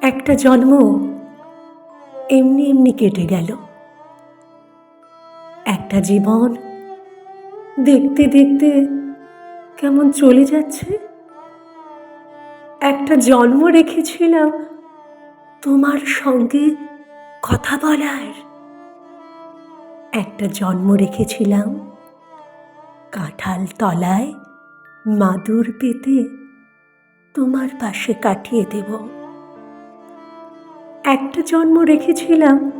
একটা জন্ম এমনি এমনি কেটে গেল। একটা জীবন দেখতে দেখতে কেমন চলে যাচ্ছে। একটা জন্ম রেখেছিলাম তোমার সঙ্গে কথা বলার। একটা জন্ম রেখেছিলাম কাঁঠাল তলায় মাদুর পেতে তোমার পাশে কাটিয়ে দেব। একটা জন্ম রেখেছিলাম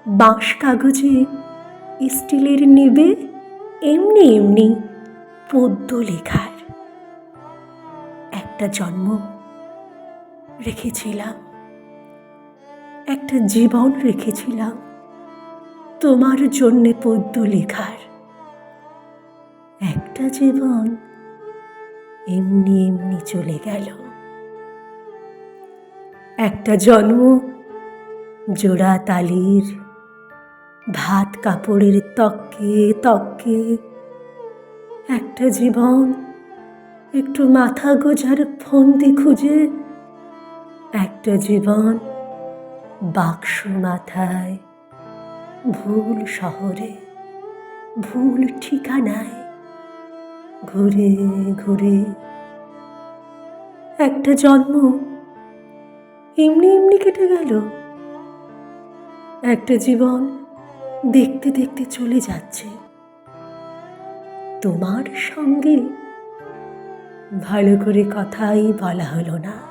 বাঁশ কাগজে স্টিলের নিবে এমনি এমনি পদ্য লেখার। একটা জন্ম রেখেছিলাম, একটা জীবন রেখেছিলাম তোমার জন্যে পদ্য লেখার। একটা জীবন এমনি এমনি চলে গেল। একটা জন্ম জোড়া তালির ভাত কাপড়ের তক্কে তক্কে। একটা জীবন একটু মাথা গোজার ফন্দি খুঁজে। একটা জীবন বাক্স মাথায় ভুল শহরে ভুল ঠিকানায় ঘুরে ঘুরে। একটা জন্ম এমনি এমনি কেটে গেল। একটা জীবন দেখতে দেখতে চলে যাচ্ছে। তোমার সঙ্গে ভালো করে কথাই বলা হলো না।